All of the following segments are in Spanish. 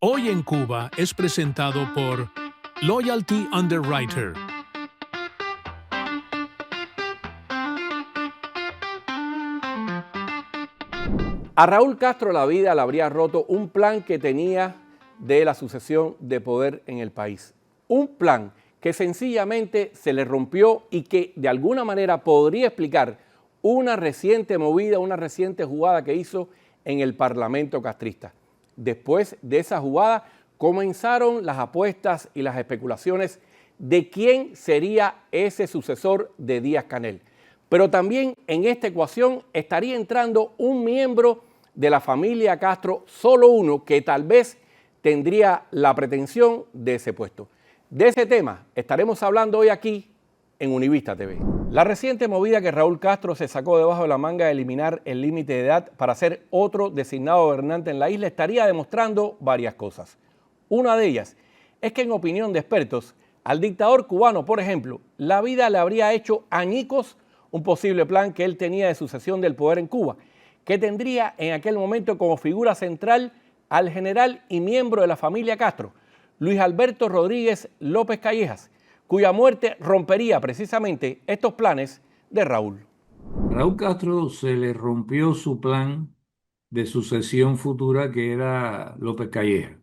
Hoy en Cuba es presentado por Loyalty Underwriter. A Raúl Castro la vida le habría roto un plan que tenía de la sucesión de poder en el país. Un plan que sencillamente se le rompió y que de alguna manera podría explicar una reciente movida, una reciente jugada que hizo en el Parlamento castrista. Después de esa jugada comenzaron las apuestas y las especulaciones de quién sería ese sucesor de Díaz-Canel. Pero también en esta ecuación estaría entrando un miembro de la familia Castro, solo uno, que tal vez tendría la pretensión de ese puesto. De ese tema estaremos hablando hoy aquí en Univista TV. La reciente movida que Raúl Castro se sacó debajo de la manga de eliminar el límite de edad para ser otro designado gobernante en la isla estaría demostrando varias cosas. Una de ellas es que, en opinión de expertos, al dictador cubano, por ejemplo, la vida le habría hecho añicos un posible plan que él tenía de sucesión del poder en Cuba, que tendría en aquel momento como figura central al general y miembro de la familia Castro, Luis Alberto Rodríguez López Callejas, cuya muerte rompería precisamente estos planes de Raúl. Raúl Castro se le rompió su plan de sucesión futura que era López Calleja.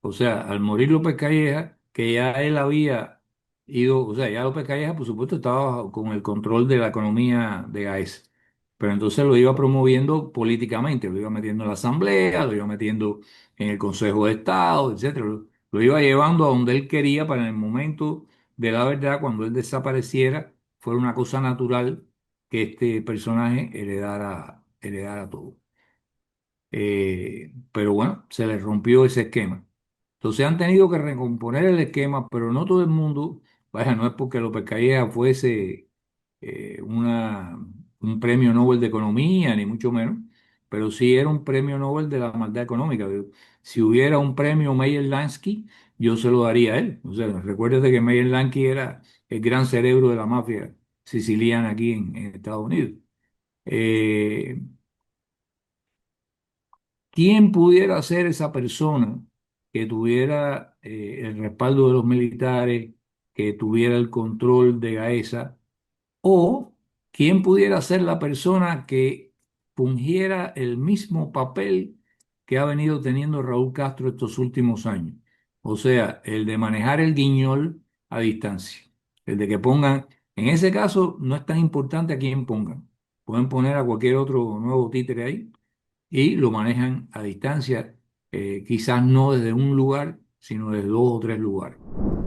O sea, al morir López Calleja, que ya él había ido, o sea, ya López Calleja, por supuesto, estaba con el control de la economía de Gaesa. Pero entonces lo iba promoviendo políticamente, lo iba metiendo en la Asamblea, lo iba metiendo en el Consejo de Estado, etcétera. Lo iba llevando a donde él quería para en el momento de la verdad, cuando él desapareciera, fuera una cosa natural que este personaje heredara todo. Pero bueno, se le rompió ese esquema. Entonces han tenido que recomponer el esquema, pero no todo el mundo, vaya, no es porque López Calleja fuese un premio Nobel de Economía, ni mucho menos, pero sí era un premio Nobel de la maldad económica. Si hubiera un premio Meyer Lansky, yo se lo daría a él. O sea, recuérdate que Meyer Lansky era el gran cerebro de la mafia siciliana aquí en Estados Unidos. Eh, ¿Quién pudiera ser esa persona que tuviera el respaldo de los militares, que tuviera el control de Gaesa? ¿O quién pudiera ser la persona que fungiera el mismo papel que ha venido teniendo Raúl Castro estos últimos años? O sea, el de manejar el guiñol a distancia. El de que pongan, en ese caso no es tan importante a quién pongan. Pueden poner a cualquier otro nuevo títere ahí y lo manejan a distancia, quizás no desde un lugar, sino desde dos o tres lugares.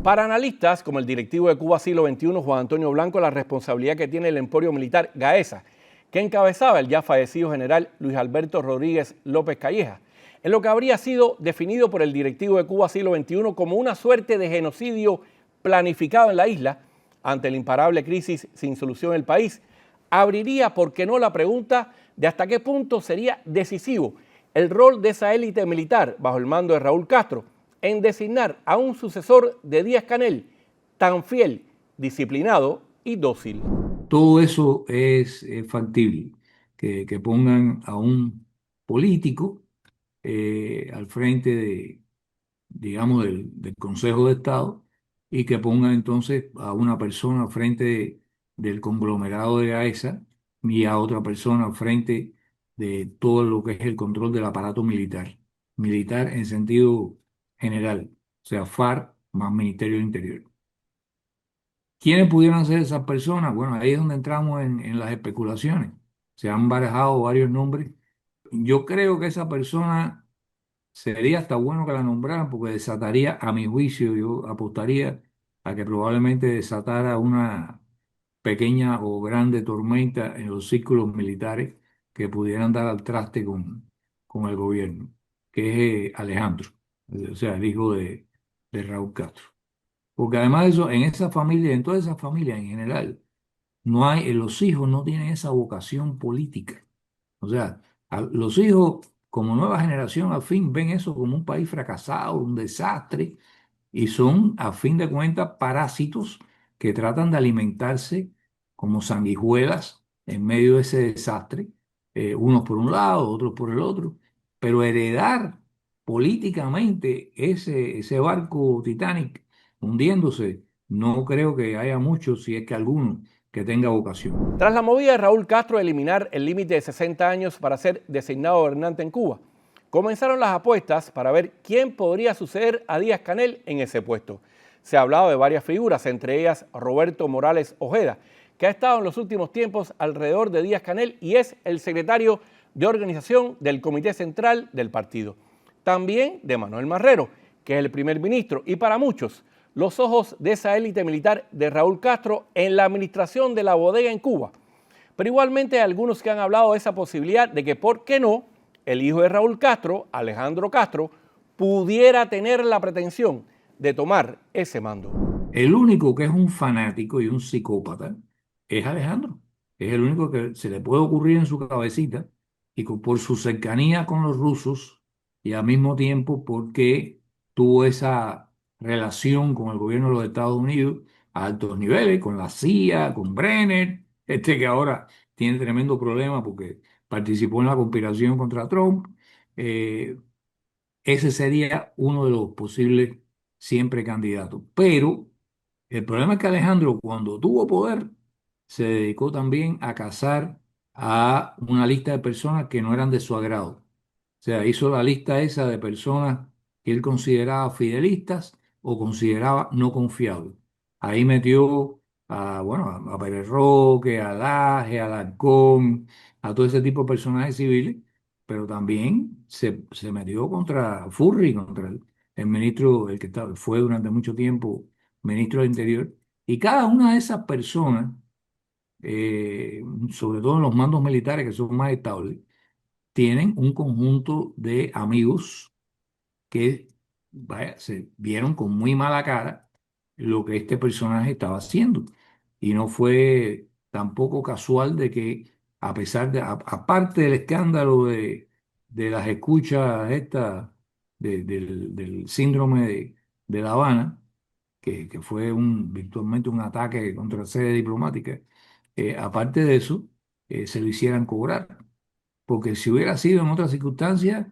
Para analistas como el directivo de Cuba Siglo XXI, Juan Antonio Blanco, la responsabilidad que tiene el emporio militar Gaesa, que encabezaba el ya fallecido general Luis Alberto Rodríguez López Calleja, en lo que habría sido definido por el directivo de Cuba Siglo XXI como una suerte de genocidio planificado en la isla ante la imparable crisis sin solución en el país, abriría, ¿por qué no?, la pregunta de hasta qué punto sería decisivo el rol de esa élite militar bajo el mando de Raúl Castro en designar a un sucesor de Díaz-Canel tan fiel, disciplinado y dócil. Todo eso es factible, que pongan a un político al frente digamos, del Consejo de Estado y que pongan entonces a una persona al frente del conglomerado de AESA y a otra persona al frente de todo lo que es el control del aparato militar. Militar en sentido general, o sea, FARC más Ministerio del Interior. ¿Quiénes pudieran ser esas personas? Bueno, ahí es donde entramos en las especulaciones. Se han barajado varios nombres. Yo creo que esa persona sería hasta bueno que la nombraran porque desataría, a mi juicio, yo apostaría a que probablemente desatara una pequeña o grande tormenta en los círculos militares que pudieran dar al traste con el gobierno, que es Alejandro, o sea, el hijo de Raúl Castro. Porque además de eso, en esa familia, en toda esa familia en general, no hay, los hijos no tienen esa vocación política. O sea, los hijos, como nueva generación, al fin ven eso como un país fracasado, un desastre, y son, a fin de cuentas, parásitos que tratan de alimentarse como sanguijuelas en medio de ese desastre, unos por un lado, otros por el otro, pero heredar políticamente ese barco Titanic hundiéndose, no creo que haya muchos, si es que alguno, que tenga vocación. Tras la movida de Raúl Castro de eliminar el límite de 60 años para ser designado gobernante en Cuba, comenzaron las apuestas para ver quién podría suceder a Díaz-Canel en ese puesto. Se ha hablado de varias figuras, entre ellas Roberto Morales Ojeda, que ha estado en los últimos tiempos alrededor de Díaz-Canel y es el secretario de organización del Comité Central del partido. También de Manuel Marrero, que es el primer ministro, y para muchos, los ojos de esa élite militar de Raúl Castro en la administración de la bodega en Cuba. Pero igualmente hay algunos que han hablado de esa posibilidad de que, ¿por qué no?, el hijo de Raúl Castro, Alejandro Castro, pudiera tener la pretensión de tomar ese mando. El único que es un fanático y un psicópata es Alejandro. Es el único que se le puede ocurrir en su cabecita y por su cercanía con los rusos y al mismo tiempo porque tuvo esa relación con el gobierno de los Estados Unidos a altos niveles, con la CIA, con Brenner, que ahora tiene tremendo problema porque participó en la conspiración contra Trump. Eh, Ese sería uno de los posibles siempre candidatos. Pero el problema es que Alejandro, cuando tuvo poder, se dedicó también a cazar a una lista de personas que no eran de su agrado. O sea, hizo la lista esa de personas que él consideraba fidelistas o consideraba no confiables. Ahí metió bueno, a Pérez Roque, a Laje, a Alarcón, a todo ese tipo de personajes civiles, pero también se metió contra Furry, contra el ministro, el que fue durante mucho tiempo ministro del Interior. Y cada una de esas personas, sobre todo en los mandos militares que son más estables, tienen un conjunto de amigos que vaya, se vieron con muy mala cara lo que este personaje estaba haciendo. Y no fue tampoco casual de que, a pesar de, aparte del escándalo de las escuchas estas, del síndrome de La Habana, que fue virtualmente un ataque contra la sede diplomática, aparte de eso, se lo hicieran cobrar. Porque si hubiera sido en otras circunstancias,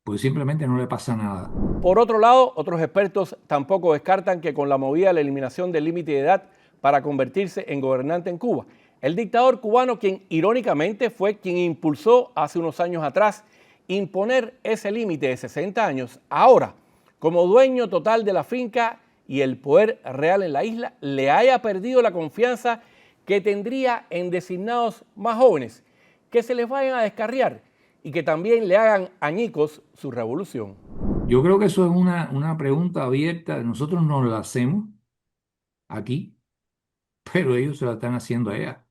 pues simplemente no le pasa nada. Por otro lado, otros expertos tampoco descartan que con la movida de la eliminación del límite de edad para convertirse en gobernante en Cuba, el dictador cubano, quien irónicamente fue quien impulsó hace unos años atrás imponer ese límite de 60 años, ahora, como dueño total de la finca y el poder real en la isla, le haya perdido la confianza que tendría en designados más jóvenes, que se les vayan a descarriar y que también le hagan añicos su revolución. Yo creo que eso es una pregunta abierta. Nosotros nos la hacemos aquí, pero ellos se la están haciendo allá.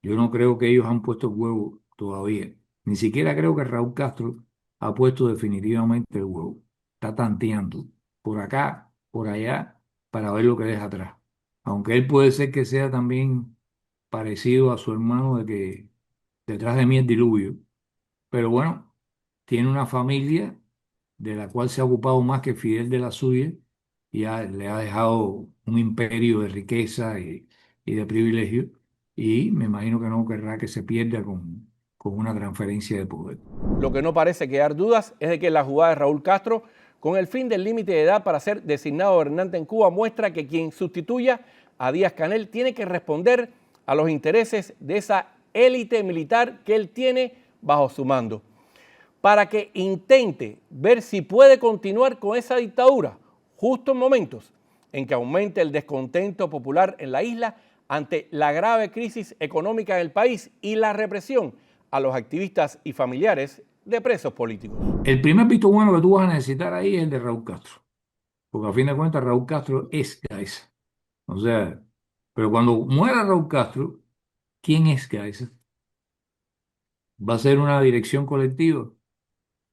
Yo no creo que ellos han puesto el huevo todavía. Ni siquiera creo que Raúl Castro ha puesto definitivamente el huevo. Está tanteando por acá, por allá, para ver lo que deja atrás. Aunque él puede ser que sea también parecido a su hermano de que detrás de mí el diluvio. Pero bueno, tiene una familia de la cual se ha ocupado más que Fidel de la suya y le ha dejado un imperio de riqueza y de privilegio y me imagino que no querrá que se pierda con una transferencia de poder. Lo que no parece quedar dudas es de que la jugada de Raúl Castro con el fin del límite de edad para ser designado gobernante en Cuba muestra que quien sustituya a Díaz-Canel tiene que responder a los intereses de esa élite militar que él tiene bajo su mando, para que intente ver si puede continuar con esa dictadura justo en momentos en que aumente el descontento popular en la isla ante la grave crisis económica en el país y la represión a los activistas y familiares de presos políticos. El primer visto bueno que tú vas a necesitar ahí es el de Raúl Castro, porque a fin de cuentas Raúl Castro es Gaesa. O sea, pero cuando muera Raúl Castro, ¿quién es Gaesa? ¿Va a ser una dirección colectiva?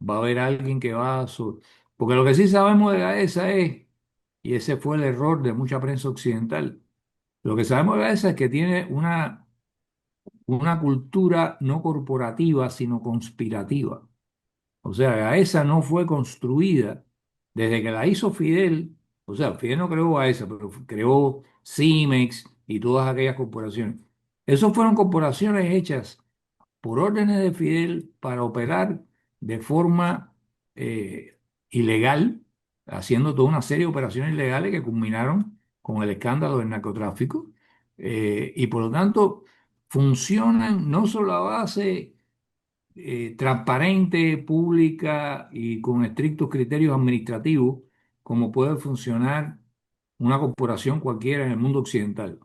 ¿Va a haber alguien que va a... Porque lo que sí sabemos de Gaesa es, y ese fue el error de mucha prensa occidental, lo que sabemos de Gaesa es que tiene una cultura no corporativa, sino conspirativa. O sea, Gaesa no fue construida desde que la hizo Fidel. O sea, Fidel no creó Gaesa, pero creó Cimex y todas aquellas corporaciones. Esas fueron corporaciones hechas por órdenes de Fidel para operar de forma ilegal, haciendo toda una serie de operaciones ilegales que culminaron con el escándalo del narcotráfico. Y por lo tanto funcionan no solo a base transparente, pública y con estrictos criterios administrativos, como puede funcionar una corporación cualquiera en el mundo occidental.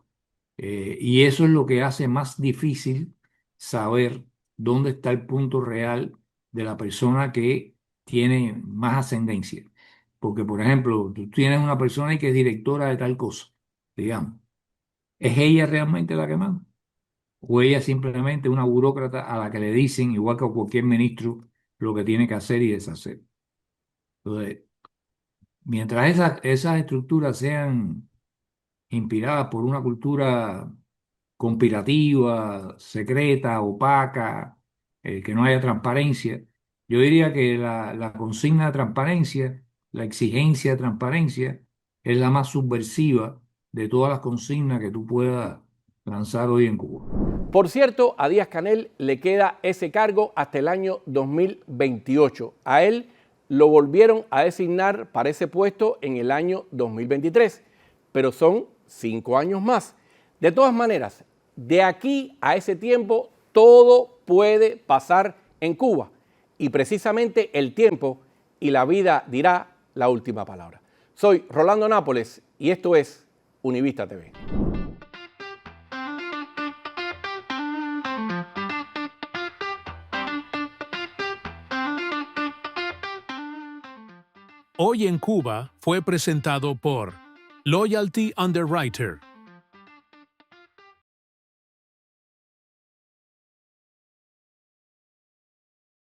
Y eso es lo que hace más difícil saber dónde está el punto real de la persona que tiene más ascendencia. Porque, por ejemplo, tú tienes una persona ahí que es directora de tal cosa, digamos. ¿Es ella realmente la que manda? ¿O ella simplemente una burócrata a la que le dicen, igual que a cualquier ministro, lo que tiene que hacer y deshacer? Entonces, mientras esas estructuras sean inspiradas por una cultura conspirativa, secreta, opaca, que no haya transparencia, yo diría que la consigna de transparencia, la exigencia de transparencia, es la más subversiva de todas las consignas que tú puedas lanzar hoy en Cuba. Por cierto, a Díaz-Canel le queda ese cargo hasta el año 2028. A él lo volvieron a designar para ese puesto en el año 2023, pero son 5 años más. De todas maneras, de aquí a ese tiempo, todo puede pasar en Cuba. Y precisamente el tiempo y la vida dirá la última palabra. Soy Rolando Nápoles y esto es Univista TV. Hoy en Cuba fue presentado por Loyalty Underwriter,